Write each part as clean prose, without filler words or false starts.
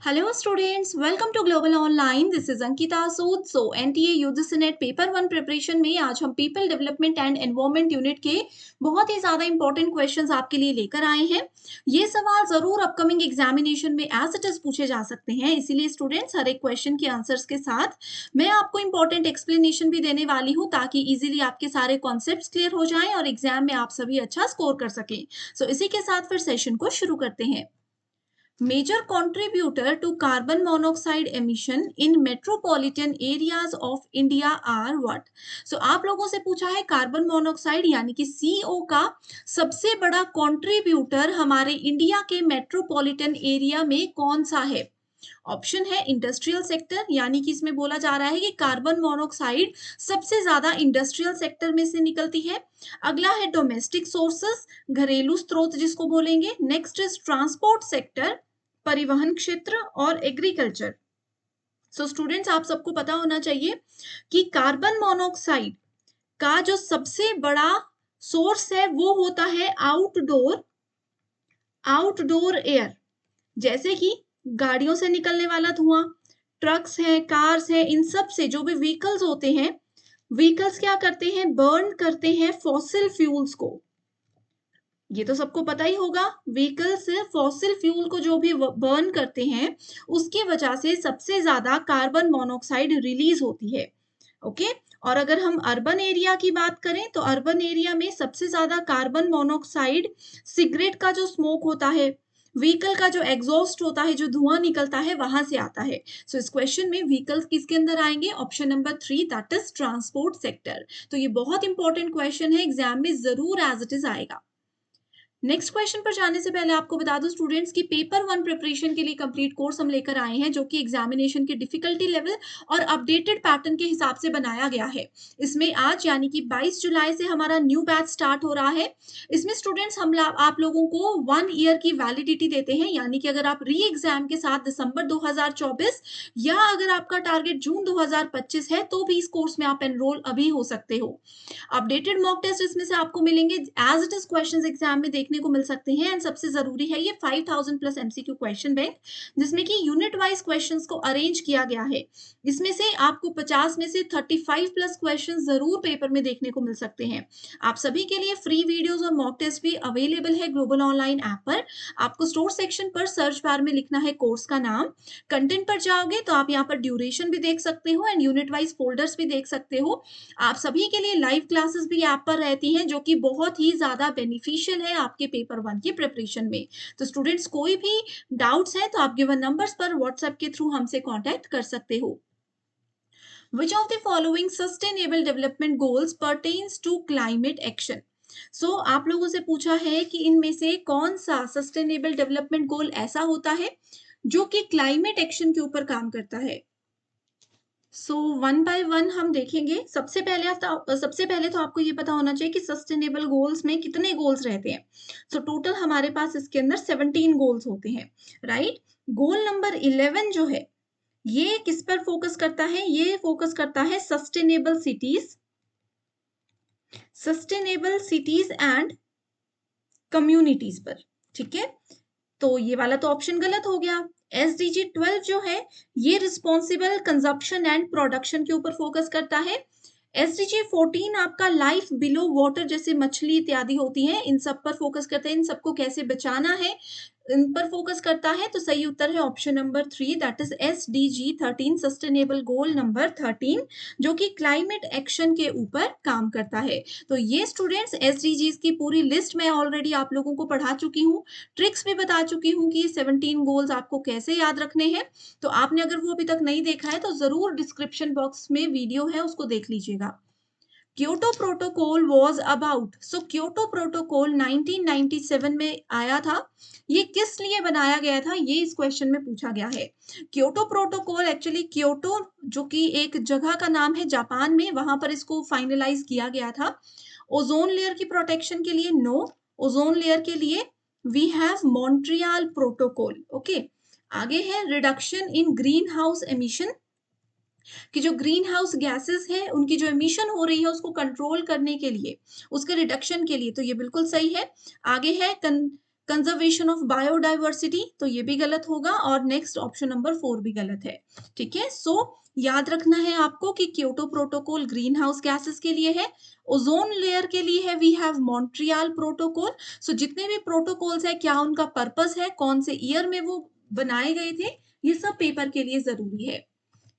Hello students, welcome to Global Online. This is Ankita Sood. So NTA UGC net paper 1 preparation में आज हम people development and environment unit के बहुत ही ज़्यादा important questions आपके लिए लेकर आए हैं। ये सवाल ज़रूर अपकमिंग एग्जामिनेशन में एज इट इज पूछे जा सकते हैं, इसीलिए स्टूडेंट्स हर एक क्वेश्चन के आंसर्स के साथ मैं आपको इंपॉर्टेंट एक्सप्लेनेशन भी देने वाली हूँ ताकि इजीली आपके सारे कॉन्सेप्ट्स क्लियर हो जाएं और एग्जाम में आप सभी अच्छा स्कोर कर सकें। सो इसी के साथ फिर सेशन को शुरू करते हैं। Major contributor to carbon monoxide emission in metropolitan areas of India are what? So आप लोगों से पूछा है कार्बन मोनोऑक्साइड यानी कि CO का सबसे बड़ा कंट्रीब्यूटर हमारे इंडिया के मेट्रोपॉलिटन एरिया में कौन सा है? ऑप्शन है इंडस्ट्रियल सेक्टर, यानी कि इसमें बोला जा रहा है कि कार्बन मोनोऑक्साइड सबसे ज्यादा इंडस्ट्रियल सेक्टर में से निकलती है। अगला है डोमेस्टिक सोर्सेस, घरेलू स्रोत जिसको बोलेंगे। नेक्स्ट इज ट्रांसपोर्ट सेक्टर, परिवहन क्षेत्र और एग्रीकल्चर। सो स्टूडेंट्स आप सबको पता होना चाहिए कि कार्बन मोनोऑक्साइड का जो सबसे बड़ा सोर्स है वो होता है आउटडोर एयर, जैसे कि गाड़ियों से निकलने वाला धुआं, ट्रक्स हैं, कार्स हैं, इन सब से जो भी व्हीकल्स होते हैं, व्हीकल्स क्या करते हैं, बर्न करते हैं फॉसिल फ्यूल्स को। ये तो सबको पता ही होगा, व्हीकल्स फॉसिल फ्यूल को जो भी बर्न करते हैं उसकी वजह से सबसे ज्यादा कार्बन मोनोऑक्साइड रिलीज होती है। ओके, और अगर हम अर्बन एरिया की बात करें तो अर्बन एरिया में सबसे ज्यादा कार्बन मोनोऑक्साइड सिगरेट का जो स्मोक होता है, व्हीकल का जो एग्जॉस्ट होता है, जो धुआं निकलता है, वहां से आता है। सो इस क्वेश्चन में व्हीकल्स किसके अंदर आएंगे? Option number 3, that is transport sector. तो ये बहुत इंपॉर्टेंट क्वेश्चन है, एग्जाम में जरूर एज इट इज आएगा। नेक्स्ट क्वेश्चन पर जाने से पहले आपको बता दूं स्टूडेंट्स की पेपर 1 प्रिपरेशन के लिए कंप्लीट कोर्स हम लेकर आए हैं जो कि एग्जामिनेशन की डिफिकल्टी लेवल और अपडेटेड पैटर्न के हिसाब से बनाया गया है। इसमें आज यानी कि 22 जुलाई से हमारा न्यू बैच स्टार्ट हो रहा है। इसमें स्टूडेंट्स हम आप लोगों को 1 ईयर की वैलिडिटी देते हैं, यानी कि अगर आप री एग्जाम के साथ दिसंबर 2024 या अगर आपका टारगेट जून 2025 है तो भी इस कोर्स में आप एनरोल अभी हो सकते हो। अपडेटेड मॉक टेस्ट इसमें से आपको मिलेंगे, as it is questions exam में देखने को मिल सकते हैं। एंड सबसे जरूरी है ये 5000 प्लस एमसीक्यू क्वेश्चन बैंक, जिसमें कि यूनिट वाइज क्वेश्चंस को अरेंज किया गया है। इसमें से आपको 50 में से 35 प्लस क्वेश्चन जरूर पेपर में देखने को मिल सकते हैं। आप सभी के लिए फ्री वीडियोस और मॉक टेस्ट भी अवेलेबल है ग्लोबल ऑनलाइन ऐप पर। आपको स्टोर सेक्शन पर सर्च बार में लिखना है कोर्स का नाम, कंटेंट पर जाओगे तो आप यहाँ पर ड्यूरेशन भी देख सकते हो एंड यूनिट वाइज फोल्डर्स भी देख सकते हो। आप सभी के लिए लाइव क्लासेस भी ऐप पर रहती हैं जो कि बहुत ही ज्यादा बेनिफिशियल है आपके पेपर 1 की प्रिपरेशन में। तो स्टूडेंट्स कोई भी डाउट्स है तो आप गिवन नंबर्स पर व्हाट्सएप के थ्रू हमसे कांटेक्ट कर सकते हो। Which of the following sustainable development goals pertains to climate action? सो आप लोगों से पूछा है कि इनमें से कौन सा सस्टेनेबल डेवलपमेंट गोल ऐसा होता है जो कि क्लाइमेट एक्शन के ऊपर काम करता है। सो वन बाय वन हम देखेंगे। सबसे पहले तो आपको ये पता होना चाहिए कि सस्टेनेबल गोल्स में कितने गोल्स रहते हैं। सो टोटल हमारे पास इसके अंदर 17 गोल्स होते हैं, राइट। गोल नंबर 11 जो है ये किस पर फोकस करता है? ये फोकस करता है सस्टेनेबल सिटीज एंड कम्युनिटीज पर, ठीक है। तो ये वाला तो ऑप्शन गलत हो गया। SDG 12 जो है ये रिस्पॉन्सिबल कंजप्शन एंड प्रोडक्शन के ऊपर फोकस करता है। SDG 14 आपका लाइफ बिलो वाटर, जैसे मछली इत्यादि होती हैं, इन सब पर फोकस करता है, इन सबको कैसे बचाना है इन पर फोकस करता है। तो सही उत्तर है option number 3, that is SDG 13, sustainable goal number 13, जो कि क्लाइमेट एक्शन के ऊपर काम करता है। तो ये स्टूडेंट्स SDGs की पूरी लिस्ट मैं ऑलरेडी आप लोगों को पढ़ा चुकी हूँ, ट्रिक्स भी बता चुकी हूँ कि 17 गोल्स आपको कैसे याद रखने हैं। तो आपने अगर वो अभी तक नहीं देखा है तो जरूर डिस्क्रिप्शन बॉक्स में वीडियो है उसको देख लीजिएगा। Kyoto protocol was about, so Kyoto protocol 1997 में आया था। ये किस लिए बनाया गया था ये इस क्वेश्चन में पूछा गया है। क्योटो प्रोटोकॉल एक्चुअली क्योटो जो कि एक जगह का नाम है जापान में, वहां पर इसको फाइनलाइज किया गया था। ओजोन लेयर की प्रोटेक्शन के लिए नो, ओजोन लेयर के लिए we have Montreal Protocol. Okay, आगे है reduction in green house emission, कि जो ग्रीन हाउस गैसेस है उनकी जो एमिशन हो रही है उसको कंट्रोल करने के लिए, उसके रिडक्शन के लिए, तो ये बिल्कुल सही है। आगे है कंजर्वेशन ऑफ बायोडाइवर्सिटी, तो ये भी गलत होगा, और नेक्स्ट ऑप्शन नंबर 4 भी गलत है। ठीक है, सो याद रखना है आपको कि Kyoto protocol green house gases के लिए है, ओजोन लेयर के लिए है वी हैव मॉन्ट्रियल प्रोटोकॉल। सो जितने भी प्रोटोकॉल्स है, क्या उनका पर्पस है, कौन से ईयर में वो बनाए गए थे, ये सब पेपर के लिए जरूरी है।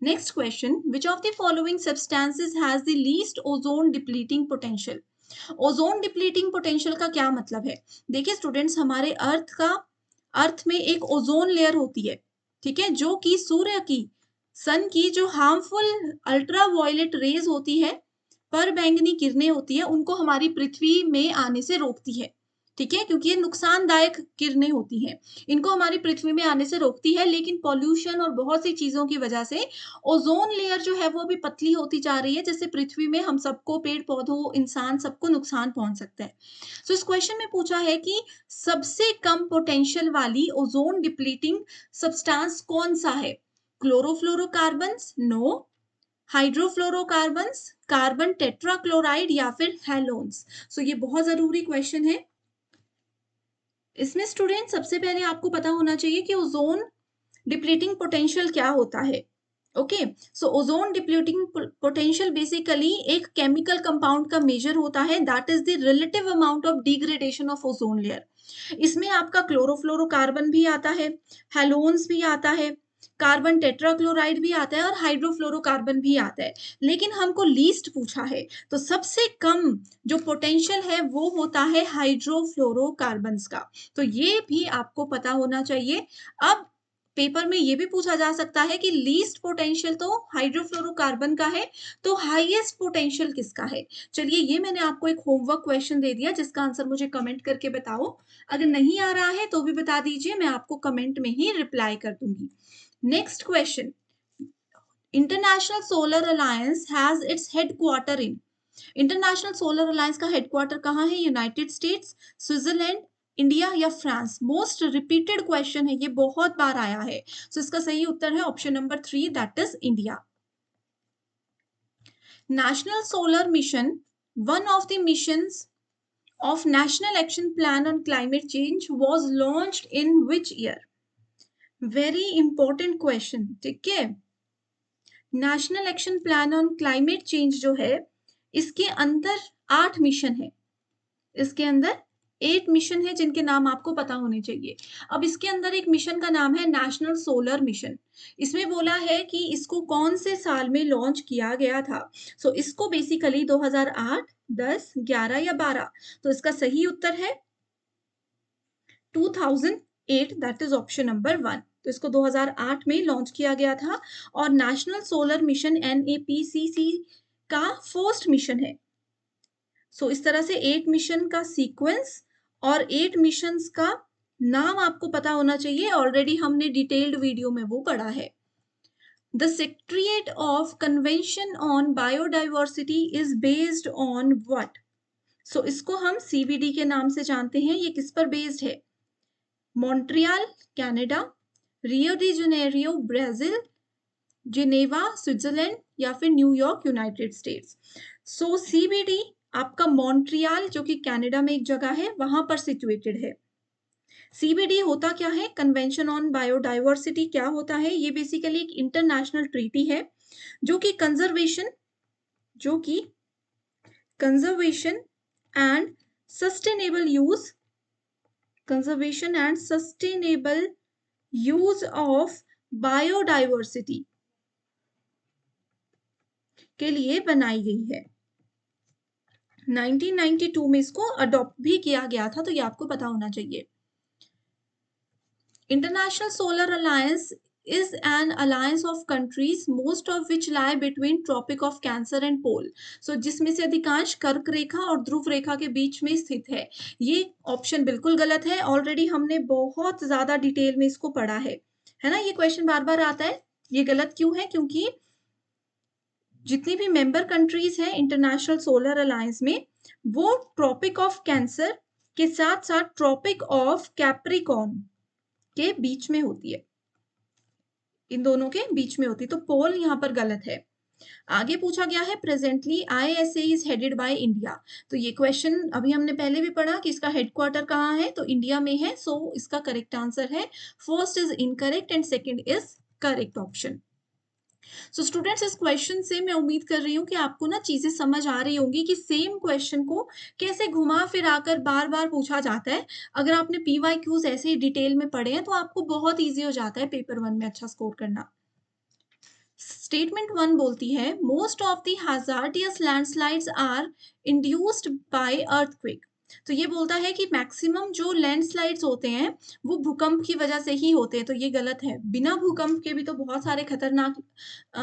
Next question, which of the following substances has the least ozone depleting potential. Ozone depleting potential का क्या मतलब है? देखिए स्टूडेंट्स, हमारे अर्थ में एक ओजोन लेयर होती है, ठीक है, जो कि सूर्य की, सन की जो हार्मफुल अल्ट्रा वायलेट रेज होती है, पर बैंगनी किरणें होती है, उनको हमारी पृथ्वी में आने से रोकती है। ठीक है, क्योंकि ये नुकसानदायक किरणें होती हैं, इनको हमारी पृथ्वी में आने से रोकती है, लेकिन पॉल्यूशन और बहुत सी चीजों की वजह से ओजोन लेयर जो है वो अभी पतली होती जा रही है, जिससे पृथ्वी में हम सबको, पेड़ पौधों, इंसान सबको नुकसान पहुंच सकता है। सो इस क्वेश्चन में पूछा है कि सबसे कम पोटेंशियल वाली ओजोन डिप्लीटिंग सब्सटेंस कौन सा है? क्लोरोफ्लोरोकार्बन्स, नो, हाइड्रोफ्लोरोकार्बन्स, कार्बन टेट्राक्लोराइड, या फिर हैलोन्स। सो ये बहुत जरूरी क्वेश्चन है। इसमें स्टूडेंट सबसे पहले आपको पता होना चाहिए कि ओजोन डिप्लीटिंग पोटेंशियल क्या होता है। ओके, सो ओजोन डिप्लीटिंग पोटेंशियल बेसिकली एक केमिकल कंपाउंड का मेजर होता है, that is the relative amount of degradation of ozone layer. इसमें आपका क्लोरोफ्लोरोकार्बन भी आता है, हेलोन्स भी आता है, कार्बन टेट्राक्लोराइड भी आता है, और हाइड्रोफ्लोरोकार्बन भी आता है। लेकिन हमको लीस्ट पूछा है, तो सबसे कम जो पोटेंशियल है वो होता है हाइड्रोफ्लोरोकार्बन्स का। तो ये भी आपको पता होना चाहिए। अब पेपर में ये भी पूछा जा सकता है कि लीस्ट पोटेंशियल तो हाइड्रोफ्लोरोकार्बन का है, तो हाईएस्ट पोटेंशियल किसका है? चलिए, ये मैंने आपको एक होमवर्क क्वेश्चन दे दिया, जिसका आंसर मुझे कमेंट करके बताओ। अगर नहीं आ रहा है तो भी बता दीजिए, मैं आपको कमेंट में ही रिप्लाई कर दूंगी। Next question, international solar alliance has its headquarter in. International solar alliance का हेडक्वार्टर कहाँ है? यूनाइटेड स्टेट्स, स्विट्जरलैंड, इंडिया या फ्रांस? मोस्ट रिपीटेड क्वेश्चन है, ये बहुत बार आया है। सो इसका सही उत्तर है option number 3, that is India. National solar mission, one of the missions of National Action Plan on Climate Change was launched in which year? Very important question, ठीक है। National action plan on climate change जो है, इसके अंदर 8 mission है, इसके अंदर 8 mission है, जिनके नाम आपको पता होने चाहिए। अब इसके अंदर एक मिशन का नाम है नेशनल सोलर मिशन। इसमें बोला है कि इसको कौन से साल में लॉन्च किया गया था। सो इसको बेसिकली 2008, 10, 11 या 12, तो इसका सही उत्तर है 2008, दैट इज ऑप्शन नंबर 1। तो इसको 2008 में लॉन्च किया गया था, और नेशनल सोलर मिशन NAPCC का फर्स्ट मिशन है। सो इस तरह से 8 मिशन का सीक्वेंस और 8 मिशंस का नाम आपको पता होना चाहिए। ऑलरेडी हमने डिटेल्ड वीडियो में वो पढ़ा है। The Secretariat of Convention on Biodiversity is based on what? So इसको हम CBD के नाम से जानते हैं। ये किस पर बेस्ड है? Montreal Canada, Rio de Janeiro Brazil, Geneva Switzerland, या फिर न्यूयॉर्क यूनाइटेड स्टेट्स। सो CBD आपका मॉन्ट्रियल, जो कि कनाडा में एक जगह है, वहां पर सिचुएटेड है। CBD होता क्या है? कन्वेंशन ऑन बायोडाइवर्सिटी क्या होता है? ये बेसिकली एक इंटरनेशनल ट्रीटी है, जो कि conservation and sustainable use of biodiversity के लिए बनाई गई है। 1992 में इसको अडॉप्ट भी किया गया था, तो ये आपको पता होना चाहिए। International solar alliance is an alliance of countries most of which lie between tropic of cancer and pole. So जिसमें से अधिकांश कर्क रेखा और ध्रुव रेखा के बीच में स्थित है। ये ऑप्शन बिल्कुल गलत है, ऑलरेडी हमने बहुत ज्यादा डिटेल में इसको पढ़ा है ना। ये क्वेश्चन बार बार आता है, ये गलत क्यों है? क्योंकि जितनी भी मेंबर कंट्रीज हैं इंटरनेशनल सोलर अलायंस में, वो ट्रॉपिक ऑफ कैंसर के साथ साथ ट्रॉपिक ऑफ कैप्रिकॉर्न के बीच में होती है, इन दोनों के बीच में होती है। तो पोल यहां पर गलत है। आगे पूछा गया है presently ISA is headed by India. तो ये क्वेश्चन अभी हमने पहले भी पढ़ा कि इसका हेडक्वार्टर कहाँ है, तो इंडिया में है। सो इसका करेक्ट आंसर है first is incorrect and second is correct option. So students, इस क्वेश्चन से मैं उम्मीद कर रही हूँ कि आपको ना चीजें समझ आ रही होंगी कि सेम क्वेश्चन को कैसे घुमा फिरा कर बार बार पूछा जाता है। अगर आपने पीवाईक्यूज ऐसे ही डिटेल में पढ़े हैं तो आपको बहुत ईजी हो जाता है पेपर 1 में अच्छा स्कोर करना। स्टेटमेंट 1 बोलती है most of the hazardous landslides are induced by earthquake. तो ये बोलता है कि मैक्सिमम जो लैंडस्लाइड्स होते हैं वो भूकंप की वजह से ही होते हैं। तो ये गलत है, बिना भूकंप के भी तो बहुत सारे खतरनाक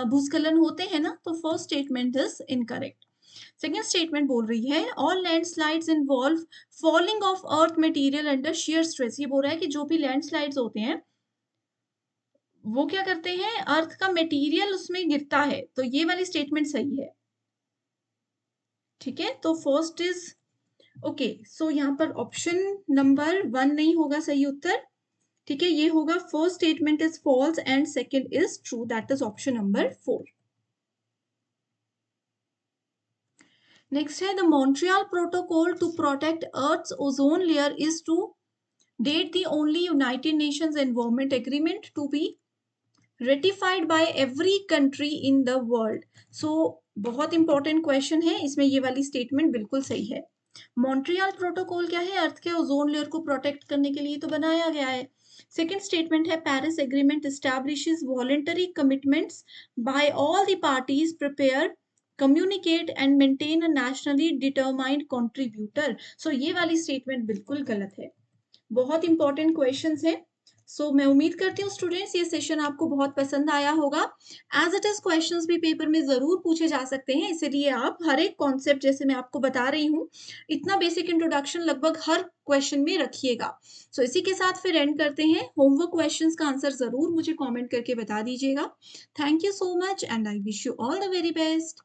भूस्खलन होते हैं ना। तो first statement is incorrect. Second statement बोल रही है all landslides involve falling of earth material under shear stress. ये बोल रहा है कि जो भी लैंडस्लाइड्स होते हैं वो क्या करते हैं, अर्थ का मटेरियल उसमें गिरता है। तो ये वाली स्टेटमेंट सही है। ठीक है, तो फर्स्ट इज ओके। सो यहाँ पर ऑप्शन नंबर 1 नहीं होगा सही उत्तर। ठीक है, ये होगा first statement is false and second is true, that is option number 4। Next है the Montreal protocol to protect earth's ozone layer is to date the only United Nations environment agreement to be ratified by every country in the world. So बहुत important question है, इसमें ये वाली statement बिल्कुल सही है। Montreal protocol क्या है, अर्थ के ओजोन लेयर को प्रोटेक्ट करने के लिए तो बनाया गया है। सेकेंड स्टेटमेंट है Paris agreement establishes voluntary commitments by all the parties prepare communicate and maintain a nationally determined contributor. So ये वाली स्टेटमेंट बिल्कुल गलत है। बहुत इंपॉर्टेंट क्वेश्चंस हैं। सो मैं उम्मीद करती हूँ स्टूडेंट्स ये सेशन आपको बहुत पसंद आया होगा। एज इट इज क्वेश्चंस भी पेपर में जरूर पूछे जा सकते हैं, इसीलिए आप हर एक कॉन्सेप्ट जैसे मैं आपको बता रही हूँ इतना बेसिक इंट्रोडक्शन लगभग हर क्वेश्चन में रखिएगा। सो इसी के साथ फिर एंड करते हैं। होमवर्क क्वेश्चंस का आंसर जरूर मुझे कॉमेंट करके बता दीजिएगा। Thank you so much and I wish you all the very best.